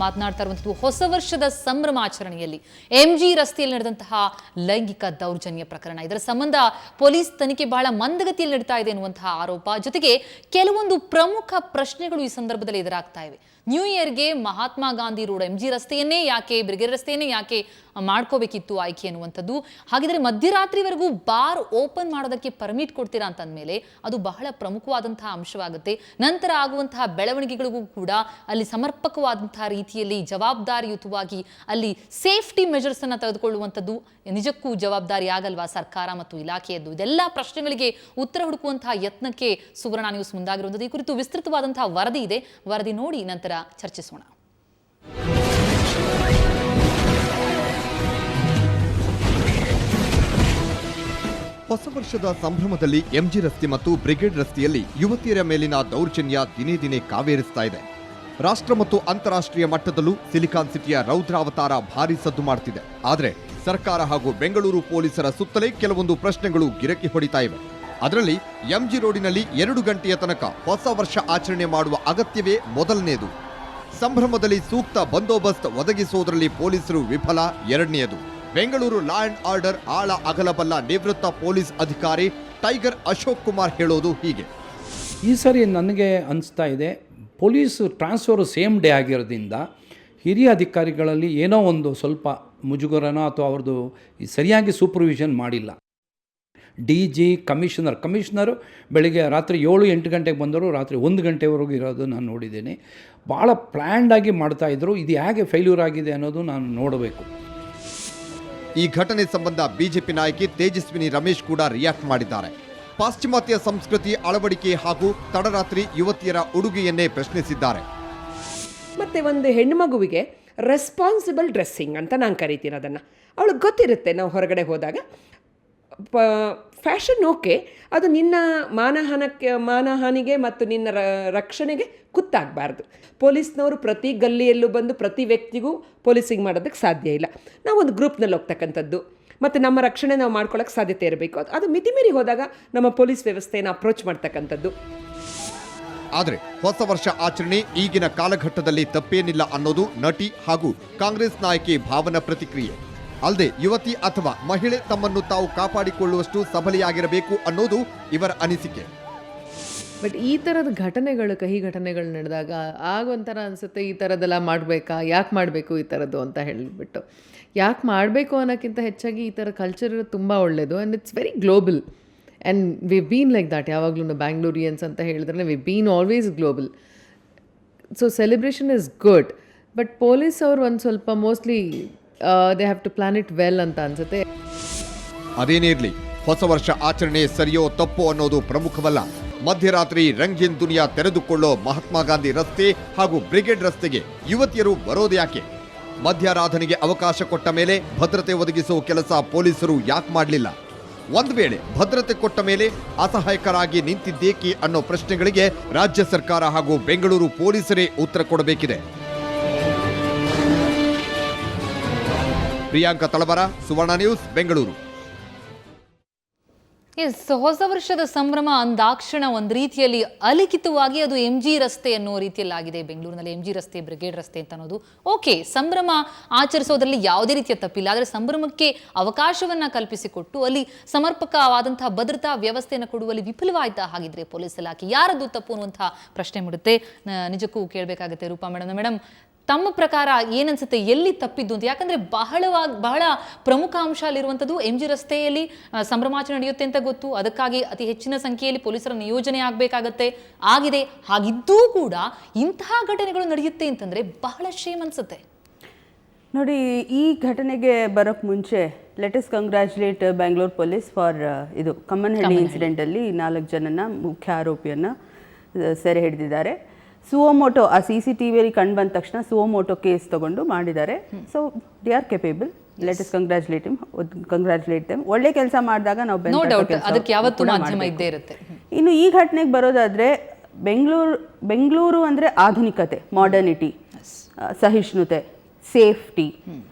ಮಾತನಾಡ್ತಾ ಇರುವಂತದ್ದು ಹೊಸ ವರ್ಷದ ಸಂಭ್ರಮಾಚರಣೆಯಲ್ಲಿ MG ರಸ್ತೆಯಲ್ಲಿ ನಡೆದಂತಹ ಲೈಂಗಿಕ ದೌರ್ಜನ್ಯ ಪ್ರಕರಣ. ಇದರ ಸಂಬಂಧ ಪೊಲೀಸ್ ತನಿಖೆ ಬಹಳ ಮಂದಗತಿಯಲ್ಲಿ ನಡೀತಾ ಇದೆ ಎನ್ನುವಂತಹ ಆರೋಪ, ಜೊತೆಗೆ ಕೆಲವೊಂದು ಪ್ರಮುಖ ಪ್ರಶ್ನೆಗಳು ಈ ಸಂದರ್ಭದಲ್ಲಿ ಎದುರಾಗ್ತಾ ಇವೆ. ನ್ಯೂ ಇಯರ್ಗೆ ಮಹಾತ್ಮ ಗಾಂಧಿ ರೋಡ್ MG ರಸ್ತೆಯನ್ನೇ ಯಾಕೆ, ಬ್ರಿಗೇಡ್ ರಸ್ತೆಯನ್ನೇ ಯಾಕೆ ಮಾಡ್ಕೋಬೇಕಿತ್ತು ಆಯ್ಕೆ ಅನ್ನುವಂಥದ್ದು. ಹಾಗಿದ್ರೆ ಮಧ್ಯರಾತ್ರಿವರೆಗೂ ಬಾರ್ ಓಪನ್ ಮಾಡೋದಕ್ಕೆ ಪರ್ಮಿಟ್ ಕೊಡ್ತೀರಾ ಅಂತಂದ್ಮೇಲೆ ಅದು ಬಹಳ ಪ್ರಮುಖವಾದಂತಹ ಅಂಶವಾಗುತ್ತೆ. ನಂತರ ಆಗುವಂತಹ ಬೆಳವಣಿಗೆಗಳಿಗೂ ಕೂಡ ಅಲ್ಲಿ ಸಮರ್ಪಕವಾದಂತಹ ರೀತಿಯಲ್ಲಿ ಜವಾಬ್ದಾರಿಯುತವಾಗಿ ಅಲ್ಲಿ ಸೇಫ್ಟಿ ಮೆಜರ್ಸ್ ಅನ್ನು ತೆಗೆದುಕೊಳ್ಳುವಂಥದ್ದು ನಿಜಕ್ಕೂ ಜವಾಬ್ದಾರಿ ಆಗಲ್ವಾ ಸರ್ಕಾರ ಮತ್ತು ಇಲಾಖೆಯದ್ದು? ಇದೆಲ್ಲ ಪ್ರಶ್ನೆಗಳಿಗೆ ಉತ್ತರ ಹುಡುಕುವಂತಹ ಯತ್ನಕ್ಕೆ ಸುವರ್ಣ ನ್ಯೂಸ್ ಮುಂದಾಗಿರುವಂಥದ್ದು. ಈ ಕುರಿತು ವಿಸ್ತೃತವಾದಂತಹ ವರದಿ ಇದೆ, ವರದಿ ನೋಡಿ ನಂತರ ಚರ್ಚಿಸೋಣ. ಹೊಸ ವರ್ಷದ ಸಂಭ್ರಮದಲ್ಲಿ MG ರಸ್ತೆ ಮತ್ತು ಬ್ರಿಗೇಡ್ ರಸ್ತೆಯಲ್ಲಿ ಯುವತಿಯರ ಮೇಲಿನ ದೌರ್ಜನ್ಯ ದಿನೇ ದಿನೇ ಕಾವೇರಿಸ್ತಾ ಇದೆ. ರಾಷ್ಟ್ರ ಮತ್ತು ಅಂತಾರಾಷ್ಟ್ರೀಯ ಮಟ್ಟದಲ್ಲೂ ಸಿಲಿಕಾನ್ ಸಿಟಿಯ ರೌದ್ರಾವತಾರ ಭಾರಿ ಸದ್ದು ಮಾಡ್ತಿದೆ. ಆದರೆ ಸರ್ಕಾರ ಹಾಗೂ ಬೆಂಗಳೂರು ಪೊಲೀಸರ ಸುತ್ತಲೇ ಕೆಲವೊಂದು ಪ್ರಶ್ನೆಗಳು ಗಿರಕಿ ಹೊಡಿತಾ ಇವೆ. ಅದರಲ್ಲಿ MG ರೋಡಿನಲ್ಲಿ 2 ಗಂಟೆಯ ತನಕ ಹೊಸ ವರ್ಷ ಆಚರಣೆ ಮಾಡುವ ಅಗತ್ಯವೇ ಮೊದಲನೆಯದು. ಸಂಭ್ರಮದಲ್ಲಿ ಸೂಕ್ತ ಬಂದೋಬಸ್ತ್ ಒದಗಿಸುವುದರಲ್ಲಿ ಪೊಲೀಸರು ವಿಫಲ ಎರಡನೆಯದು. ಬೆಂಗಳೂರು ಲಾ ಅಂಡ್ ಆರ್ಡರ್ ಆಳ ಅಗಲಬಲ್ಲ ನಿವೃತ್ತ ಪೊಲೀಸ್ ಅಧಿಕಾರಿ ಟೈಗರ್ ಅಶೋಕ್ ಕುಮಾರ್ ಹೇಳೋದು ಹೀಗೆ. ಈ ಸರಿ ನನಗೆ ಅನಿಸ್ತಾ ಇದೆ, ಪೊಲೀಸ್ ಟ್ರಾನ್ಸ್ಫರು ಸೇಮ್ ಡೇ ಆಗಿರೋದ್ರಿಂದ ಹಿರಿಯ ಅಧಿಕಾರಿಗಳಲ್ಲಿ ಏನೋ ಒಂದು ಸ್ವಲ್ಪ ಮುಜುಗರನೋ ಅಥವಾ ಅವ್ರದ್ದು ಸರಿಯಾಗಿ ಸೂಪರ್ವಿಷನ್ ಮಾಡಿಲ್ಲ. DG ಕಮಿಷನರು ಬೆಳಿಗ್ಗೆ ರಾತ್ರಿ 7-8 ಗಂಟೆಗೆ ಬಂದರು, ರಾತ್ರಿ 1 ಗಂಟೆವರೆಗೂ ಇರೋದು ನಾನು ನೋಡಿದ್ದೀನಿ. ಭಾಳ ಪ್ಲ್ಯಾಂಡಾಗಿ ಮಾಡ್ತಾಯಿದ್ರು. ಇದು ಹೇಗೆ ಫೇಲ್ಯೂರ್ ಆಗಿದೆ ಅನ್ನೋದು ನಾನು ನೋಡಬೇಕು. ಈ ಘಟನೆ ಸಂಬಂಧ ಬಿಜೆಪಿ ನಾಯಕಿ ತೇಜಸ್ವಿನಿ ರಮೇಶ್ ಕೂಡ ರಿಯಾಕ್ಟ್ ಮಾಡಿದ್ದಾರೆ. ಪಾಶ್ಚಿಮಾತ್ಯ ಸಂಸ್ಕೃತಿ ಅಳವಡಿಕೆ ಹಾಗೂ ತಡರಾತ್ರಿ ಯುವತಿಯರ ಉಡುಗೆಯನ್ನೇ ಪ್ರಶ್ನಿಸಿದ್ದಾರೆ. ಮತ್ತು ಒಂದು ಹೆಣ್ಣುಮಗುವಿಗೆ ರೆಸ್ಪಾನ್ಸಿಬಲ್ ಡ್ರೆಸ್ಸಿಂಗ್ ಅಂತ ನಾನು ಕರಿತೀನಿ ಅದನ್ನು. ಅವಳಿಗೆ ಗೊತ್ತಿರುತ್ತೆ ನಾವು ಹೊರಗಡೆ ಹೋದಾಗ ಫ್ಯಾಷನ್ ಓಕೆ, ಅದು ನಿನ್ನ ಮಾನಹಾನಿಗೆ ಮತ್ತು ನಿನ್ನ ರಕ್ಷಣೆಗೆ ಕುತ್ತಾಗಬಾರ್ದು. ಪೊಲೀಸ್ನವರು ಪ್ರತಿ ಗಲ್ಲಿಯಲ್ಲೂ ಬಂದು ಪ್ರತಿ ವ್ಯಕ್ತಿಗೂ ಪೊಲೀಸಿಂಗ್ ಮಾಡೋದಕ್ಕೆ ಸಾಧ್ಯ ಇಲ್ಲ. ನಾವೊಂದು ಗ್ರೂಪ್ನಲ್ಲಿ ಹೋಗ್ತಕ್ಕಂಥದ್ದು ಮತ್ತು ನಮ್ಮ ರಕ್ಷಣೆ ನಾವು ಮಾಡ್ಕೊಳ್ಳೋಕ್ಕೆ ಸಾಧ್ಯತೆ ಇರಬೇಕು. ಅದು ಮಿತಿಮೀರಿ ಹೋದಾಗ ನಮ್ಮ ಪೊಲೀಸ್ ವ್ಯವಸ್ಥೆಯನ್ನು ಅಪ್ರೋಚ್ ಮಾಡ್ತಕ್ಕಂಥದ್ದು. ಆದರೆ ಹೊಸ ವರ್ಷ ಆಚರಣೆ ಈಗಿನ ಕಾಲಘಟ್ಟದಲ್ಲಿ ತಪ್ಪೇನಿಲ್ಲ ಅನ್ನೋದು ನಟಿ ಹಾಗೂ ಕಾಂಗ್ರೆಸ್ ನಾಯಕಿ ಭಾವನಾ ಪ್ರತಿಕ್ರಿಯೆ. ಅಲ್ಲದೆ ಯುವತಿ ಅಥವಾ ಮಹಿಳೆ ತಮ್ಮನ್ನು ತಾವು ಕಾಪಾಡಿಕೊಳ್ಳುವಷ್ಟು ಸಬಲಿಯಾಗಿರಬೇಕು ಅನ್ನೋದು ಇವರ ಅನಿಸಿಕೆ. ಬಟ್ ಈ ಥರದ ಘಟನೆಗಳು, ಕಹಿ ಘಟನೆಗಳು ನಡೆದಾಗ ಆಗೊಂಥರ ಅನಿಸುತ್ತೆ, ಈ ಥರದ್ದೆಲ್ಲ ಮಾಡಬೇಕಾ, ಯಾಕೆ ಮಾಡಬೇಕು ಈ ಥರದ್ದು ಅಂತ ಹೇಳಿಬಿಟ್ಟು. ಯಾಕೆ ಮಾಡಬೇಕು ಅನ್ನೋಕ್ಕಿಂತ ಹೆಚ್ಚಾಗಿ ಈ ಥರ ಕಲ್ಚರ್ ತುಂಬ ಒಳ್ಳೆಯದು. And it's very global and we been like that. ಯಾವಾಗಲೂ ಬ್ಯಾಂಗ್ಳೂರಿಯನ್ಸ್ ಅಂತ ಹೇಳಿದ್ರೆ we been always global. So celebration is good, but police ಅವರು ಒಂದು ಸ್ವಲ್ಪ mostly they have to plan it well ಅಂತ ಅನ್ಸುತ್ತೆ. ಅದೇನೇ ಇರಲಿ, ಹೊಸ ವರ್ಷ ಆಚರಣೆ ಸರಿಯೋ ತಪ್ಪೋ ಅನ್ನೋದು ಪ್ರಮುಖವಲ್ಲ. ಮಧ್ಯರಾತ್ರಿ ರಂಗೀನ್ ದುನಿಯಾ ತೆರೆದುಕೊಳ್ಳೋ ಮಹಾತ್ಮ ಗಾಂಧಿ ರಸ್ತೆ ಹಾಗೂ ಬ್ರಿಗೇಡ್ ರಸ್ತೆಗೆ ಯುವತಿಯರು ಬರೋದು ಯಾಕೆ? ಮಧ್ಯಾರಾಧನೆಗೆ ಅವಕಾಶ ಕೊಟ್ಟ ಮೇಲೆ ಭದ್ರತೆ ಒದಗಿಸುವ ಕೆಲಸ ಪೊಲೀಸರು ಯಾಕೆ ಮಾಡಲಿಲ್ಲ? ಒಂದು ವೇಳೆ ಭದ್ರತೆ ಕೊಟ್ಟ ಮೇಲೆ ಅಸಹಾಯಕರಾಗಿ ನಿಂತಿದ್ದೇಕೆ ಅನ್ನೋ ಪ್ರಶ್ನೆಗಳಿಗೆ ರಾಜ್ಯ ಸರ್ಕಾರ ಹಾಗೂ ಬೆಂಗಳೂರು ಪೊಲೀಸರೇ ಉತ್ತರ ಕೊಡಬೇಕಿದೆ. ಪ್ರಿಯಾಂಕಾ ತಳವಾರ, ಸುವರ್ಣ ನ್ಯೂಸ್, ಬೆಂಗಳೂರು. ಹೊಸ ವರ್ಷದ ಸಂಭ್ರಮ ಅಂದಾಕ್ಷಣ ಒಂದು ರೀತಿಯಲ್ಲಿ ಅಲಿಖಿತವಾಗಿ ಅದು MG ರಸ್ತೆ ಅನ್ನೋ ರೀತಿಯಲ್ಲಿ ಆಗಿದೆ. ಬೆಂಗಳೂರಿನಲ್ಲಿ MG ರಸ್ತೆ, ಬ್ರಿಗೇಡ್ ರಸ್ತೆ ಅಂತ ಅನ್ನೋದು ಓಕೆ, ಸಂಭ್ರಮ ಆಚರಿಸೋದ್ರಲ್ಲಿ ಯಾವುದೇ ರೀತಿಯ ತಪ್ಪಿಲ್ಲ. ಆದರೆ ಸಂಭ್ರಮಕ್ಕೆ ಅವಕಾಶವನ್ನ ಕಲ್ಪಿಸಿಕೊಟ್ಟು ಅಲ್ಲಿ ಸಮರ್ಪಕವಾದಂತಹ ಭದ್ರತಾ ವ್ಯವಸ್ಥೆಯನ್ನು ಕೊಡುವಲ್ಲಿ ವಿಫಲವಾಯ್ತಾ ಹಾಗಿದ್ರೆ ಪೊಲೀಸ್ ಇಲಾಖೆ? ಯಾರದ್ದು ತಪ್ಪು ಅನ್ನುವಂತಹ ಪ್ರಶ್ನೆ ಮೂಡುತ್ತೆ. ನಿಜಕ್ಕೂ ಕೇಳಬೇಕಾಗುತ್ತೆ ರೂಪಾ ಮೇಡಮ್, ತಮ್ಮ ಪ್ರಕಾರ ಏನನ್ಸುತ್ತೆ, ಎಲ್ಲಿ ತಪ್ಪಿದ್ದು ಅಂತ? ಯಾಕಂದ್ರೆ ಬಹಳ ಪ್ರಮುಖ ಅಂಶ ಅಲ್ಲಿರುವಂಥದ್ದು MG ರಸ್ತೆಯಲ್ಲಿ ಸಂಭ್ರಮಾಚರಣೆ ನಡೆಯುತ್ತೆ ಅಂತ ಗೊತ್ತು. ಅದಕ್ಕಾಗಿ ಅತಿ ಹೆಚ್ಚಿನ ಸಂಖ್ಯೆಯಲ್ಲಿ ಪೊಲೀಸರ ನಿಯೋಜನೆ ಆಗಬೇಕಾಗತ್ತೆ, ಆಗಿದೆ. ಹಾಗಿದ್ದೂ ಕೂಡ ಇಂತಹ ಘಟನೆಗಳು ನಡೆಯುತ್ತೆ ಅಂತಂದ್ರೆ ಬಹಳ ಶೇಮ್ ಅನ್ಸುತ್ತೆ. ನೋಡಿ, ಈ ಘಟನೆಗೆ ಬರೋಕ್ಕೆ ಮುಂಚೆ let us congratulate Bengaluru police for ಇದು ಕಮ್ಮನಹಳ್ಳಿ ಇನ್ಸಿಡೆಂಟಲ್ಲಿ 4 ಜನನ ಮುಖ್ಯ ಆರೋಪಿಯನ್ನು ಸೆರೆ ಹಿಡಿದಿದ್ದಾರೆ. ಸುವೋಮೋಟೋ ಆ CCTVಯಲ್ಲಿ ಕಂಡು ಬಂದ ತಕ್ಷಣ ಸುವೋಮೋಟೋ ಕೇಸ್ ತಗೊಂಡು ಮಾಡಿದ್ದಾರೆ. So they are capable. Let us congratulate them. ಒಳ್ಳೆ ಕೆಲಸ ಮಾಡಿದಾಗ ನಾವು ಇನ್ನು ಈ ಘಟನೆಗೆ ಬರೋದಾದ್ರೆ, ಬೆಂಗಳೂರು ಅಂದರೆ ಆಧುನಿಕತೆ, ಮಾಡರ್ನಿಟಿ, ಸಹಿಷ್ಣುತೆ, ಸೇಫ್ಟಿ.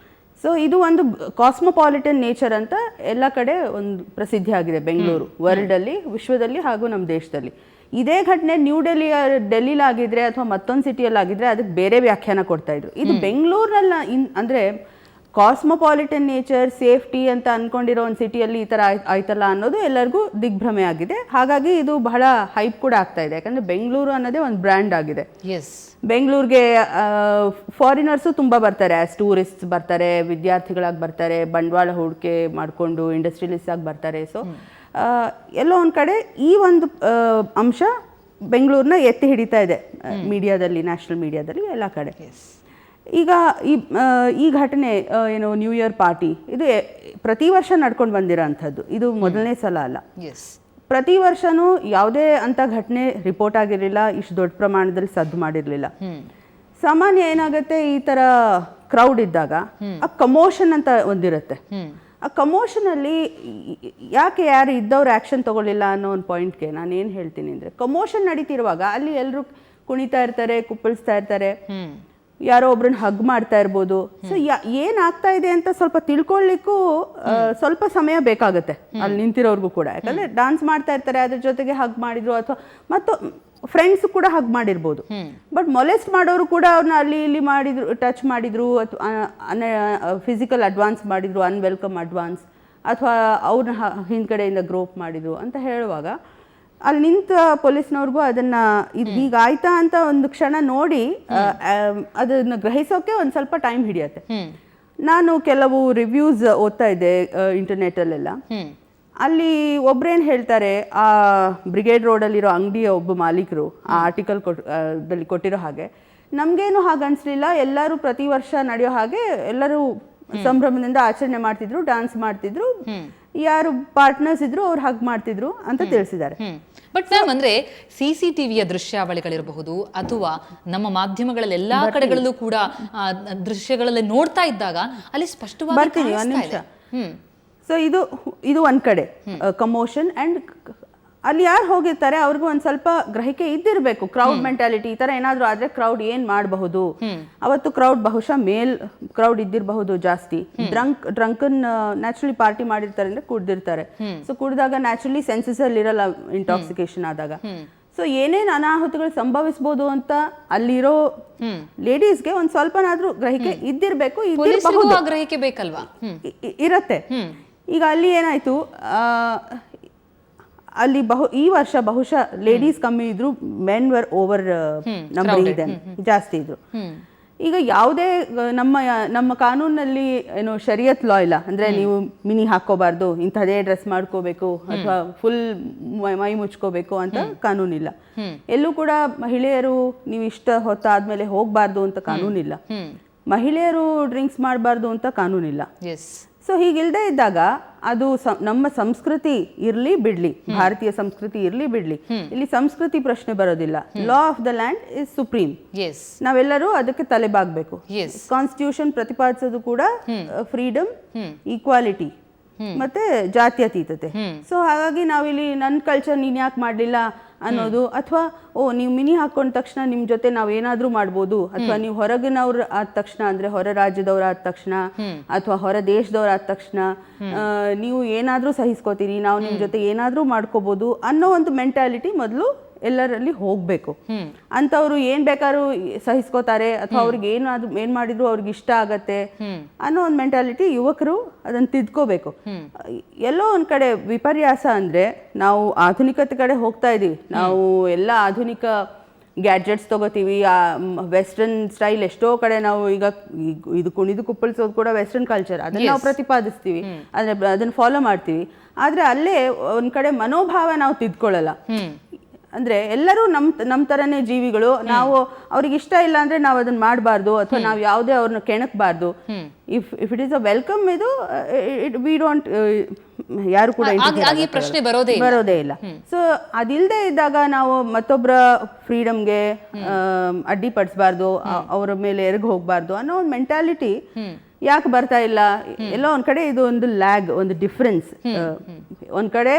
ಸೊ ಇದು ಒಂದು ಕಾಸ್ಮೋಪಾಲಿಟನ್ ನೇಚರ್ ಅಂತ ಎಲ್ಲ ಕಡೆ ಒಂದು ಪ್ರಸಿದ್ಧಿ ಆಗಿದೆ ಬೆಂಗಳೂರು, ವರ್ಲ್ಡಲ್ಲಿ, ವಿಶ್ವದಲ್ಲಿ ಹಾಗೂ ನಮ್ಮ ದೇಶದಲ್ಲಿ. ಇದೇ ಘಟನೆ ಡೆಲ್ಲಿಲಾಗಿದ್ರೆ ಅಥವಾ ಮತ್ತೊಂದು ಸಿಟಿಯಲ್ಲಾಗಿದ್ರೆ ಅದಕ್ಕೆ ಬೇರೆ ವ್ಯಾಖ್ಯಾನ ಕೊಡ್ತಾ ಇದ್ರು. ಇದು ಬೆಂಗಳೂರಿನಲ್ಲಿ ಅಂದರೆ ಕಾಸ್ಮೋಪಾಲಿಟನ್ ನೇಚರ್, ಸೇಫ್ಟಿ ಅಂತ ಅಂದ್ಕೊಂಡಿರೋ ಒಂದು ಸಿಟಿಯಲ್ಲಿ ಈ ಥರ ಆಯ್ತಲ್ಲ ಅನ್ನೋದು ಎಲ್ಲರಿಗೂ ದಿಗ್ಭ್ರಮೆ ಆಗಿದೆ. ಹಾಗಾಗಿ ಇದು ಬಹಳ ಹೈಪ್ ಕೂಡ ಆಗ್ತಾ ಇದೆ, ಯಾಕಂದರೆ ಬೆಂಗಳೂರು ಅನ್ನೋದೇ ಒಂದು ಬ್ರ್ಯಾಂಡ್ ಆಗಿದೆ. ಬೆಂಗಳೂರಿಗೆ ಫಾರಿನರ್ಸು ತುಂಬ ಬರ್ತಾರೆ, ಆ್ಯಸ್ ಟೂರಿಸ್ಟ್ ಬರ್ತಾರೆ, ವಿದ್ಯಾರ್ಥಿಗಳಾಗಿ ಬರ್ತಾರೆ, ಬಂಡವಾಳ ಹೂಡಿಕೆ ಮಾಡಿಕೊಂಡು ಇಂಡಸ್ಟ್ರಿಯಲಿಸ್ಟ್ ಆಗಿ ಬರ್ತಾರೆ. ಸೊ ಎಲ್ಲೋ ಒಂದು ಕಡೆ ಈ ಒಂದು ಅಂಶ ಬೆಂಗಳೂರನ್ನ ಎತ್ತಿ ಹಿಡಿತಾ ಇದೆ ಮೀಡಿಯಾದಲ್ಲಿ, ನ್ಯಾಷನಲ್ ಮೀಡಿಯಾದಲ್ಲಿ ಎಲ್ಲ ಕಡೆ. ಈಗ ಈ ಘಟನೆ ಏನು ನ್ಯೂ ಇಯರ್ ಪಾರ್ಟಿ ಇದು ಪ್ರತಿ ವರ್ಷ ನಡ್ಕೊಂಡು ಬಂದಿರೋ ಅಂಥದ್ದು, ಇದು ಮೊದಲನೇ ಸಲ ಅಲ್ಲ. ಪ್ರತಿ ವರ್ಷನೂ ಯಾವುದೇ ಅಂತ ಘಟನೆ ರಿಪೋರ್ಟ್ ಆಗಿರಲಿಲ್ಲ, ಇಷ್ಟು ದೊಡ್ಡ ಪ್ರಮಾಣದಲ್ಲಿ ಸದ್ದು ಮಾಡಿರಲಿಲ್ಲ. ಸಾಮಾನ್ಯ ಏನಾಗುತ್ತೆ, ಈ ಥರ ಕ್ರೌಡ್ ಇದ್ದಾಗ ಆ ಕಮೋಷನ್ ಅಂತ ಒಂದಿರುತ್ತೆ. ಆ ಕಮೋಷನಲ್ಲಿ ಯಾಕೆ ಯಾರು ಇದ್ದವ್ರು ಆ್ಯಕ್ಷನ್ ತೊಗೊಳ್ಳಿಲ್ಲ ಅನ್ನೋ ಒಂದು ಪಾಯಿಂಟ್ಗೆ ನಾನು ಏನು ಹೇಳ್ತೀನಿ ಅಂದರೆ, ಕಮೋಷನ್ ನಡೀತಿರುವಾಗ ಅಲ್ಲಿ ಎಲ್ಲರೂ ಕುಣಿತಾ ಇರ್ತಾರೆ, ಕುಪ್ಪಳಿಸ್ತಾ ಇರ್ತಾರೆ, ಯಾರೋ ಒಬ್ರನ್ನ ಹಗ್ ಮಾಡ್ತಾ ಇರ್ಬೋದು. ಸೊ ಏನಾಗ್ತಾ ಇದೆ ಅಂತ ಸ್ವಲ್ಪ ತಿಳ್ಕೊಳ್ಳಿಕ್ಕೂ ಸ್ವಲ್ಪ ಸಮಯ ಬೇಕಾಗುತ್ತೆ ಅಲ್ಲಿ ನಿಂತಿರೋರ್ಗೂ ಕೂಡ, ಯಾಕಂದರೆ ಡಾನ್ಸ್ ಮಾಡ್ತಾ ಇರ್ತಾರೆ, ಅದ್ರ ಜೊತೆಗೆ ಹಗ್ ಮಾಡಿದ್ರು ಅಥವಾ ಮತ್ತು ಫ್ರೆಂಡ್ಸ್ ಕೂಡ ಹಗ್ ಮಾಡಿರ್ಬೋದು. ಬಟ್ ಮೊಲೆಸ್ಟ್ ಮಾಡೋರು ಕೂಡ ಅವ್ರನ್ನ ಅಲ್ಲಿ ಇಲ್ಲಿ ಮಾಡಿದ್ರು, ಟಚ್ ಮಾಡಿದ್ರು, ಅಥವಾ ಫಿಸಿಕಲ್ ಅಡ್ವಾನ್ಸ್ ಮಾಡಿದ್ರು, ಅನ್ವೆಲ್ಕಮ್ ಅಡ್ವಾನ್ಸ್, ಅಥವಾ ಅವ್ರನ್ನ ಹಿಂದ್ಗಡೆಯಿಂದ ಗ್ರೋಪ್ ಮಾಡಿದ್ರು ಅಂತ ಹೇಳುವಾಗ ಅಲ್ಲಿ ನಿಂತ ಪೊಲೀಸ್ನವ್ರಿಗೂ ಅದನ್ನು ಇದು ಹೀಗಾಯ್ತಾ ಅಂತ ಒಂದು ಕ್ಷಣ ನೋಡಿ ಅದನ್ನು ಗ್ರಹಿಸೋಕೆ ಒಂದು ಸ್ವಲ್ಪ ಟೈಮ್ ಹಿಡಿಯುತ್ತೆ. ನಾನು ಕೆಲವು ರಿವ್ಯೂಸ್ ಓದ್ತಾ ಇದ್ದೆ ಇಂಟರ್ನೆಟಲ್ಲೆಲ್ಲ. ಅಲ್ಲಿ ಒಬ್ರೇನು ಹೇಳ್ತಾರೆ, ಆ ಬ್ರಿಗೇಡ್ ರೋಡಲ್ಲಿರೋ ಅಂಗಡಿಯ ಒಬ್ಬ ಮಾಲೀಕರು ಆ ಆರ್ಟಿಕಲ್ ಕೊಟ್ಟಿರೋ ಹಾಗೆ, ನಮಗೇನು ಹಾಗೆ ಅನಿಸ್ಲಿಲ್ಲ, ಎಲ್ಲರೂ ಪ್ರತಿ ವರ್ಷ ನಡೆಯೋ ಹಾಗೆ ಎಲ್ಲರೂ ಸಂಭ್ರಮದಿಂದ ಆಚರಣೆ ಮಾಡ್ತಿದ್ರು, ಡಾನ್ಸ್ ಮಾಡ್ತಿದ್ರು, ಯಾರು ಪಾರ್ಟ್ನರ್ಸ್ ಇದ್ರು ಅವ್ರು ಹಗ್ ಮಾಡ್ತಿದ್ರು ಅಂತ ತಿಳಿಸಿದ್ದಾರೆ. ಬಟ್ ಮ್ಯಾಮ್, ಅಂದ್ರೆ CCTVಯ ದೃಶ್ಯಾವಳಿಗಳಿರಬಹುದು ಅಥವಾ ನಮ್ಮ ಮಾಧ್ಯಮಗಳಲ್ಲಿ ಎಲ್ಲಾ ಕಡೆಗಳಲ್ಲೂ ಕೂಡ ದೃಶ್ಯಗಳಲ್ಲಿ ನೋಡ್ತಾ ಇದ್ದಾಗ ಅಲ್ಲಿ ಸ್ಪಷ್ಟವಾಗಿ ಬರ್ತೀನಿ ಒಂದು ನಿಮಿಷ. ಸೊ ಇದು ಒಂದ್ ಕಡೆ ಕಮೋಷನ್ ಅಂಡ್ ಅಲ್ಲಿ ಯಾರು ಹೋಗಿರ್ತಾರೆ ಅವ್ರಿಗೂ ಒಂದ್ ಸ್ವಲ್ಪ ಗ್ರಹಿಕೆ ಇದ್ದಿರ್ಬೇಕು. ಕ್ರೌಡ್ ಮೆಂಟಾಲಿಟಿ, ಈ ತರ ಏನಾದ್ರು ಆದ್ರೆ ಕ್ರೌಡ್ ಏನ್ ಮಾಡಬಹುದು. ಅವತ್ತು ಕ್ರೌಡ್ ಬಹುಶಃ ಕ್ರೌಡ್ ಇದ್ದಿರಬಹುದು ಜಾಸ್ತಿ. ಡ್ರಂಕನ್ ನ್ಯಾಚುರಲಿ ಪಾರ್ಟಿ ಮಾಡಿರ್ತಾರೆ ಅಂದ್ರೆ ಕುಡ್ದಿರ್ತಾರೆ. ಸೊ ಕುಡ್ದಾಗ ನ್ಯಾಚುರಲಿ ಸೆನ್ಸಸ್ ಅಲ್ಲಿ ಇರಲ್ಲ ಇಂಟಾಕ್ಸಿಕೇಶನ್ ಆದಾಗ. ಸೊ ಏನೇನ್ ಅನಾಹುತಗಳು ಸಂಭವಿಸಬಹುದು ಅಂತ ಅಲ್ಲಿರೋ ಲೇಡೀಸ್ಗೆ ಒಂದ್ ಸ್ವಲ್ಪನಾದ್ರೂ ಗ್ರಹಿಕೆ ಇದ್ದಿರ್ಬೇಕು, ಗ್ರಹಿಕೆ ಬೇಕಲ್ವಾ, ಇರತ್ತೆ. ಈಗ ಅಲ್ಲಿ ಏನಾಯ್ತು, ಅಲ್ಲಿ ಈ ವರ್ಷ ಬಹುಶಃ ಲೇಡೀಸ್ ಕಮ್ಮಿ ಇದ್ರು, men var over numbering them, ಜಾಸ್ತಿ ಇದ್ರು. ಈಗ ಯಾವುದೇ ನಮ್ಮ ಕಾನೂನಲ್ಲಿ ಏನು ಶರಿಯತ್ ಲಾ ಇಲ್ಲ, ಅಂದ್ರೆ ನೀವು ಮಿನಿ ಹಾಕೋಬಾರ್ದು, ಇಂಥದೇ ಡ್ರೆಸ್ ಮಾಡ್ಕೋಬೇಕು ಅಥವಾ ಫುಲ್ ಮೈ ಮುಚ್ಕೋಬೇಕು ಅಂತ ಕಾನೂನಿಲ್ಲ. ಎಲ್ಲೂ ಕೂಡ ಮಹಿಳೆಯರು ನೀವು ಇಷ್ಟ ಹೊತ್ತಾದ್ಮೇಲೆ ಹೋಗ್ಬಾರ್ದು ಅಂತ ಕಾನೂನಿಲ್ಲ, ಮಹಿಳೆಯರು ಡ್ರಿಂಕ್ಸ್ ಮಾಡಬಾರ್ದು ಅಂತ ಕಾನೂನಿಲ್ಲ. ಸೊ ಹೀಗಿಲ್ಲದೆ ಇದ್ದಾಗ ಅದು ನಮ್ಮ ಸಂಸ್ಕೃತಿ ಇರ್ಲಿ ಬಿಡ್ಲಿ, ಭಾರತೀಯ ಸಂಸ್ಕೃತಿ ಇರ್ಲಿ ಬಿಡ್ಲಿ, ಇಲ್ಲಿ ಸಂಸ್ಕೃತಿ ಪ್ರಶ್ನೆ ಬರೋದಿಲ್ಲ. Law of the land is supreme. ನಾವೆಲ್ಲರೂ ಅದಕ್ಕೆ ತಲೆಬಾಗಬೇಕು. ಕಾನ್ಸ್ಟಿಟ್ಯೂಷನ್ ಪ್ರತಿಪಾದಿಸೋದು ಕೂಡ ಫ್ರೀಡಮ್, ಈಕ್ವಾಲಿಟಿ ಮತ್ತೆ ಜಾತ್ಯತೀತತೆ. ಸೊ ಹಾಗಾಗಿ ನಾವಿಲ್ಲಿ ನನ್ನ ಕಲ್ಚರ್ ನೀನ್ ಯಾಕೆ ಮಾಡಲಿಲ್ಲ ಅನ್ನೋದು, ಅಥವಾ ನೀವು ಮಿನಿ ಹಾಕೊಂಡ ತಕ್ಷಣ ನಿಮ್ಮ ಜೊತೆ ನಾವು ಏನಾದ್ರೂ ಮಾಡ್ಬೋದು, ಅಥವಾ ನೀವು ಹೊರಗಿನವ್ರು ಆದ ತಕ್ಷಣ, ಅಂದ್ರೆ ಹೊರ ರಾಜ್ಯದವ್ರು ಆದ ತಕ್ಷಣ ಅಥವಾ ಹೊರ ದೇಶದವ್ರು ಆದ ತಕ್ಷಣ ನೀವು ಏನಾದ್ರೂ ಸಹಿಸ್ಕೋತೀರಿ, ನಾವು ನಿಮ್ಮ ಜೊತೆ ಏನಾದ್ರೂ ಮಾಡ್ಕೋಬಹುದು ಅನ್ನೋ ಒಂದು ಮೆಂಟಾಲಿಟಿ ಮೊದಲು ಎಲ್ಲರಲ್ಲಿ ಹೋಗ್ಬೇಕು. ಅಂತವ್ರು ಏನ್ ಬೇಕಾದ್ರೂ ಸಹಿಸ್ಕೋತಾರೆ ಅಥವಾ ಅವ್ರಿಗೆ ಏನ್ ಮಾಡಿದ್ರು ಅವ್ರಿಗೆ ಇಷ್ಟ ಆಗತ್ತೆ ಅನ್ನೋ ಒಂದು ಮೆಂಟಾಲಿಟಿ ಯುವಕರು ಅದನ್ನ ತಿದ್ಕೋಬೇಕು. ಎಲ್ಲೋ ಒಂದ್ ಕಡೆ ವಿಪರ್ಯಾಸ ಅಂದ್ರೆ ನಾವು ಆಧುನಿಕತೆ ಕಡೆ ಹೋಗ್ತಾ ಇದೀವಿ, ನಾವು ಎಲ್ಲ ಆಧುನಿಕ ಗ್ಯಾಡ್ಜೆಟ್ಸ್ ತಗೋತೀವಿ, ವೆಸ್ಟರ್ನ್ ಸ್ಟೈಲ್ ಎಷ್ಟೋ ಕಡೆ ನಾವು ಈಗ ಇದು ಕುಣಿದು ಕುಪ್ಪಳಿಸೋದು ಕೂಡ ವೆಸ್ಟರ್ನ್ ಕಲ್ಚರ್, ಅದನ್ನ ನಾವು ಪ್ರತಿಪಾದಿಸ್ತೀವಿ, ಅದನ್ನ ಫಾಲೋ ಮಾಡ್ತೀವಿ. ಆದ್ರೆ ಅಲ್ಲೇ ಒಂದ್ ಕಡೆ ಮನೋಭಾವ ನಾವು ತಿದ್ಕೊಳ್ಳಲ್ಲ. ಅಂದ್ರೆ ಎಲ್ಲರೂ ನಮ್ ತರನೇ ಜೀವಿಗಳು, ನಾವು ಅವ್ರಿಗೆ ಇಷ್ಟ ಇಲ್ಲ ಅಂದ್ರೆ ನಾವು ಅದನ್ನ ಮಾಡಬಾರ್ದು ಅಥವಾ ನಾವು ಯಾವುದೇ ಅವ್ರನ್ನ ಕೆಣಕಬಾರ್ದು. If it is a welcome, ಇದು ವಿ ಡೋಂಟ್, ಯಾರು ಕೂಡ ಪ್ರಶ್ನೆ ಬರೋದೇ ಇಲ್ಲ. ಸೊ ಅದಿಲ್ಲದೆ ಇದ್ದಾಗ ನಾವು ಮತ್ತೊಬ್ಬರ ಫ್ರೀಡಮ್ಗೆ ಅಡ್ಡಿಪಡಿಸಬಾರ್ದು, ಅವರ ಮೇಲೆ ಎರಗ್ ಹೋಗ್ಬಾರ್ದು ಅನ್ನೋ ಒಂದು ಮೆಂಟಾಲಿಟಿ ಯಾಕೆ ಬರ್ತಾ ಇಲ್ಲ? ಎಲ್ಲೋ ಒಂದ್ ಕಡೆ ಇದು ಒಂದು ಲ್ಯಾಗ್, ಒಂದು ಡಿಫ್ರೆನ್ಸ್. ಒಂದ್ ಕಡೆ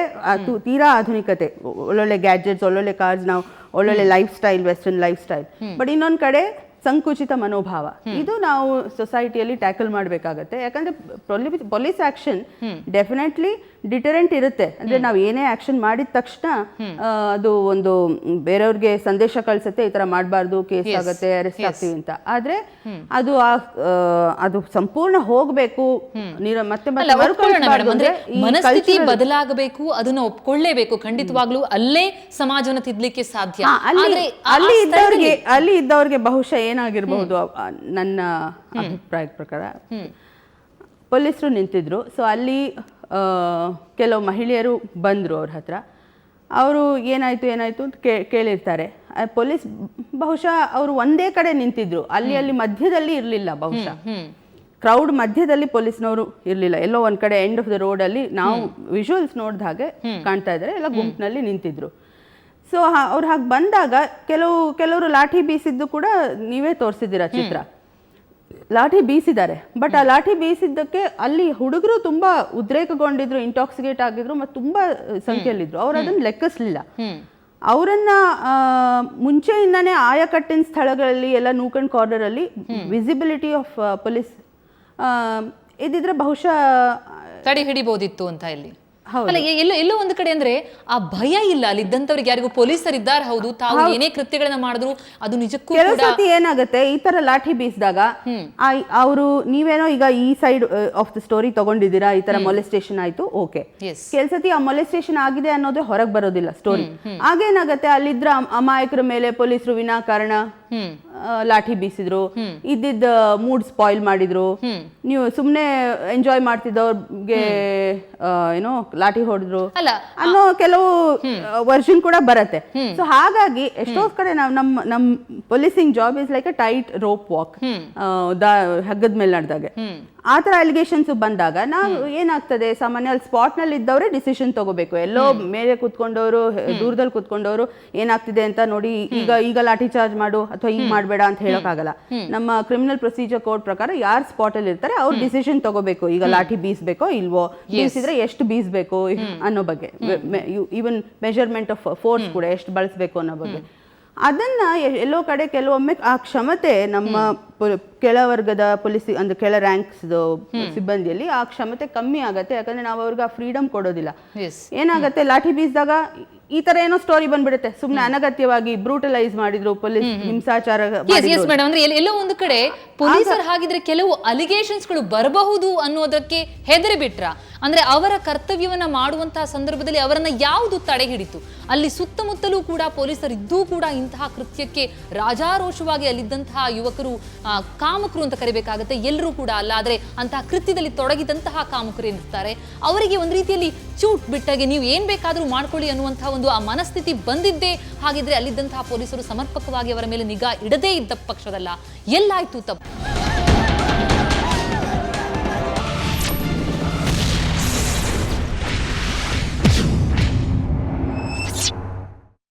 ತೀರಾ ಆಧುನಿಕತೆ, ಒಳ್ಳೊಳ್ಳೆ ಗ್ಯಾಡ್ಜೆಟ್ಸ್, ಒಳ್ಳೊಳ್ಳೆ ಕಾರ್ಸ್, ನಾವು ಒಳ್ಳೊಳ್ಳೆ life style, western life style. But ಇನ್ನೊಂದ್ ಕಡೆ ಸಂಕುಚಿತ ಮನೋಭಾವ, ಇದು ನಾವು ಸೊಸೈಟಿಯಲ್ಲಿ ಟ್ಯಾಕಲ್ ಮಾಡಬೇಕಾಗತ್ತೆ. ಯಾಕಂದ್ರೆ ಪೊಲೀಸ್ ಆಕ್ಷನ್ ಡೆಫಿನೆಟ್ಲಿ ಡಿಟರೆಂಟ್ ಇರುತ್ತೆ. ಅಂದ್ರೆ ನಾವು ಏನೇ ಆಕ್ಷನ್ ಮಾಡಿದ ತಕ್ಷಣ ಅದು ಒಂದು ಬೇರೆಯವ್ರಿಗೆ ಸಂದೇಶ ಕಳ್ಸುತ್ತೆ, ಈ ತರ ಮಾಡಬಾರ್ದು, ಕೇಸ್ ಆಗುತ್ತೆ, ಅರೆಸ್ಟ್ ಆಗ್ತೀವಿ ಅಂತ. ಆದ್ರೆ ಅದು ಅದು ಸಂಪೂರ್ಣ ಹೋಗ್ಬೇಕು, ಮತ್ತೆ ಅಲ್ಲ, ಒಪ್ಕೊಳ್ಳೋಣ ಮೇಡಮ್. ಅಂದ್ರೆ ಮನಸ್ಥಿತಿ ಬದಲಾಗಬೇಕು, ಅದನ್ನ ಒಪ್ಕೊಳ್ಳೇಬೇಕು ಖಂಡಿತವಾಗ್ಲೂ. ಅಲ್ಲೇ ಸಮಾಜವನ್ನ ತಿದ್ಲಿಕ್ಕೆ ಸಾಧ್ಯ. ಅಲ್ಲಿ ಇದ್ದವ್ರಿಗೆ ಬಹುಶಃ ಏನಾಗಿರ್ಬಹುದು ನನ್ನ ಅಭಿಪ್ರಾಯದ ಪ್ರಕಾರ, ಪೊಲೀಸರು ನಿಂತಿದ್ರು. ಸೊ ಅಲ್ಲಿ ಕೆಲವು ಮಹಿಳೆಯರು ಬಂದರು ಅವ್ರ ಹತ್ರ. ಅವರು ಏನಾಯಿತು ಅಂತ ಕೇಳಿರ್ತಾರೆ. ಪೊಲೀಸ್ ಬಹುಶಃ ಅವರು ಒಂದೇ ಕಡೆ ನಿಂತಿದ್ರು, ಅಲ್ಲಿ ಮಧ್ಯದಲ್ಲಿ ಇರಲಿಲ್ಲ. ಬಹುಶಃ ಕ್ರೌಡ್ ಮಧ್ಯದಲ್ಲಿ ಪೊಲೀಸ್ನವರು ಇರಲಿಲ್ಲ, ಎಲ್ಲೋ ಒಂದು ಕಡೆ ಎಂಡ್ ಆಫ್ ದ ರೋಡಲ್ಲಿ ನಾವು ವಿಜುವಲ್ಸ್ ನೋಡಿದ ಹಾಗೆ ಕಾಣ್ತಾ ಇದ್ದಾರೆ, ಎಲ್ಲ ಗುಂಪಿನಲ್ಲಿ ನಿಂತಿದ್ರು. ಸೊ ಅವ್ರು ಹಾಗೆ ಬಂದಾಗ ಕೆಲವರು ಲಾಠಿ ಬೀಸಿದ್ದು ಕೂಡ ನೀವೇ ತೋರಿಸಿದ್ದೀರಾ ಚಿತ್ರ. ಲಾಠಿ ಬೀಸಿದ್ದಾರೆ, ಬಟ್ ಆ ಲಾಠಿ ಬೀಸಿದ್ದಕ್ಕೆ ಅಲ್ಲಿ ಹುಡುಗರು ತುಂಬಾ ಉದ್ರೇಕಗೊಂಡಿದ್ರು, ಇಂಟಾಕ್ಸಿಕೇಟ್ ಆಗಿದ್ರು, ಮತ್ತು ತುಂಬಾ ಸಂಖ್ಯೆಯಲ್ಲಿದ್ರು. ಅವ್ರು ಅದನ್ನ ಲೆಕ್ಕಿಸ್ಲಿಲ್ಲ. ಅವರನ್ನ ಮುಂಚೆಯಿಂದಾನೇ ಆಯಕಟ್ಟಿನ ಸ್ಥಳಗಳಲ್ಲಿ ಎಲ್ಲ ನೂಕಂಡ್ ಕಾರ್ನರ್ ಅಲ್ಲಿ ವಿಸಿಬಿಲಿಟಿ ಆಫ್ ಪೊಲೀಸ್ ಇದ್ದಿದ್ರೆ ಬಹುಶಃ ತಡೆ ಹಿಡಿಬಹುದಿತ್ತು ಅಂತ ಇಲ್ಲಿ. ಅಲ್ಲ, ಎಲ್ಲೋ ಒಂದು ಕಡೆ ಅಂದ್ರೆ ಆ ಭಯ ಇಲ್ಲ ಅಲ್ಲಿ ಇದ್ದಂತವ್ರಿಗೆ. ಯಾರಿಗೂ ಪೊಲೀಸರು ಇದ್ದಾರೆ, ಹೌದು, ತಾವು ಏನೇ ಕೃತ್ಯಗಳನ್ನ ಮಾಡಿದ್ರು ಅದು ನಿಜಕ್ಕೂ ಕೆಲವು ಸತಿ ಏನಾಗುತ್ತೆ, ಈ ತರ ಲಾಠಿ ಬೀಸಿದಾಗ ಅವರು ನೀವೇನೋ ಈಗ ಈ ಸೈಡ್ ಆಫ್ ದ ಸ್ಟೋರಿ ತಗೊಂಡಿದ್ದೀರಾ, ಈ ತರ ಮೊಲೆಸ್ಟೇಷನ್ ಆಯ್ತು, ಓಕೆ. ಕೆಲಸತಿ ಆ ಮೊಲೆಸ್ಟೇಷನ್ ಆಗಿದೆ ಅನ್ನೋದೇ ಹೊರಗೆ ಬರೋದಿಲ್ಲ ಸ್ಟೋರಿ. ಆಗೇನಾಗತ್ತೆ, ಅಲ್ಲಿದ್ರ ಅಮಾಯಕರ ಮೇಲೆ ಪೊಲೀಸರು ವಿನಾಕಾರಣ ಲಾಠಿ ಬೀಸಿದ್ರು, ಇದ್ದಿದ್ದ ಮೂಡ್ ಸ್ಪಾಯ್ಲ್ ಮಾಡಿದ್ರು, ನೀವು ಸುಮ್ನೆ ಎಂಜಾಯ್ ಮಾಡ್ತಿದ್ದವ್ರಿಗೆ ಏನೋ ಲಾಠಿ ಹೊಡೆದ್ರು ಅನ್ನೋ ಕೆಲವು ವರ್ಷನ್ ಕೂಡ ಬರತ್ತೆ. ಸೊ ಹಾಗಾಗಿ ಎಷ್ಟೋ ಕಡೆ ನಾವು ನಮ್ policing job is like a tight rope walk, ಹಗ್ಗದ ಮೇಲೆ ನಡೆದಾಗೆ. ಆ ತರ ಅಲಿಗೇಷನ್ಸ್ ಬಂದಾಗ ನಾವು ಏನಾಗ್ತದೆ, ಸಾಮಾನ್ಯ ಅಲ್ಲಿ ಸ್ಪಾಟ್ ನಲ್ಲಿ ಇದ್ದವರೇ ಡಿಸಿಷನ್ ತಗೋಬೇಕು. ಎಲ್ಲೋ ಮೇಲೆ ಕುತ್ಕೊಂಡವರು, ದೂರದಲ್ಲಿ ಕುತ್ಕೊಂಡವರು ಏನಾಗ್ತಿದೆ ಅಂತ ನೋಡಿ ಈಗ ಲಾಠಿ ಚಾರ್ಜ್ ಮಾಡು ಅಥವಾ ಈಗ ಮಾಡಬೇಡ ಅಂತ ಹೇಳೋಕ್ಕಾಗಲ್ಲ. ನಮ್ಮ ಕ್ರಿಮಿನಲ್ ಪ್ರೊಸೀಜರ್ ಕೋಡ್ ಪ್ರಕಾರ ಯಾರು ಸ್ಪಾಟ್ ಅಲ್ಲಿ ಇರ್ತಾರೆ ಅವ್ರು ಡಿಸಿಷನ್ ತಗೋಬೇಕು, ಈಗ ಲಾಠಿ ಬೀಸ್ಬೇಕೋ ಇಲ್ವೋ, ಬೀಸಿದ್ರೆ ಎಷ್ಟು ಬೀಸ್ಬೇಕು ಅನ್ನೋ ಬಗ್ಗೆ, ಈವನ್ ಮೆಜರ್ಮೆಂಟ್ ಆಫ್ ಫೋರ್ಸ್ ಕೂಡ ಎಷ್ಟು ಬಳಸಬೇಕು ಅನ್ನೋ ಬಗ್ಗೆ. ಅದನ್ನ ಎಲ್ಲೋ ಕಡೆ ಕೆಲವೊಮ್ಮೆ ಆ ಕ್ಷಮತೆ ನಮ್ಮ ಕೆಳವರ್ಗದ ಪೊಲೀಸ್ ಅಂದ್ರೆ ಕೆಳ ರ್ಯಾಂಕ್ಸ್ ಸಿಬ್ಬಂದಿಯಲ್ಲಿ ಆ ಕ್ಷಮತೆ ಕಮ್ಮಿ ಆಗತ್ತೆ. ಯಾಕಂದ್ರೆ ನಾವು ಅವ್ರಿಗೆ ಆ ಫ್ರೀಡಮ್ ಕೊಡೋದಿಲ್ಲ. ಏನಾಗತ್ತೆ, ಲಾಠಿ ಬೀಸಿದಾಗ ಈ ತರ ಏನೋ ಸ್ಟೋರಿ ಬಂದ್ಬಿಡುತ್ತೆ, ಸುಮ್ನೆ ಅನಗತ್ಯವಾಗಿ ಬ್ರೂಟಲೈಸ್ ಮಾಡಿದ್ರು, ಪೊಲೀಸ್ ಹಿಂಸಾಚಾರ. ಮೇಡಮ್, ಅಂದ್ರೆ ಎಲ್ಲೋ ಒಂದು ಕಡೆ ಪೊಲೀಸರು ಹಾಗಿದ್ರೆ ಕೆಲವು ಅಲಿಗೇಷನ್ಸ್ ಗಳು ಬರಬಹುದು ಅನ್ನೋದಕ್ಕೆ ಹೆದರಿ ಬಿಟ್ರ. ಅಂದ್ರೆ ಅವರ ಕರ್ತವ್ಯವನ್ನ ಮಾಡುವಂತಹ ಸಂದರ್ಭದಲ್ಲಿ ಅವರನ್ನ ಯಾವುದು ತಡೆ ಹಿಡಿತು? ಅಲ್ಲಿ ಸುತ್ತಮುತ್ತಲೂ ಕೂಡ ಪೊಲೀಸರು ಇದ್ದೂ ಕೂಡ ಇಂತಹ ಕೃತ್ಯಕ್ಕೆ ರಾಜಾರೋಷವಾಗಿ ಅಲ್ಲಿದ್ದಂತಹ ಯುವಕರು ಕಾಮಕರು ಅಂತ ಕರಿಬೇಕಾಗತ್ತೆ, ಎಲ್ಲರೂ ಕೂಡ ಅಲ್ಲ, ಆದ್ರೆ ಅಂತಹ ಕೃತ್ಯದಲ್ಲಿ ತೊಡಗಿದಂತಹ ಕಾಮಕರು ಏನಿರ್ತಾರೆ ಅವರಿಗೆ ಒಂದು ರೀತಿಯಲ್ಲಿ ಚೂಟ್ ಬಿಟ್ಟಾಗೆ ನೀವು ಏನ್ ಬೇಕಾದ್ರೂ ಮಾಡ್ಕೊಳ್ಳಿ ಅನ್ನುವಂತಹ ಒಂದು ಆ ಮನಸ್ಥಿತಿ ಬಂದಿದ್ದೇ ಹಾಗಿದ್ರೆ ಅಲ್ಲಿದ್ದಂತಹ ಪೊಲೀಸರು ಸಮರ್ಪಕವಾಗಿ ಅವರ ಮೇಲೆ ನಿಗಾ ಇಡದೇ ಇದ್ದ ಪಕ್ಷದಲ್ಲ. ಎಲ್ಲಾಯ್ತು ತಪ್ಪು?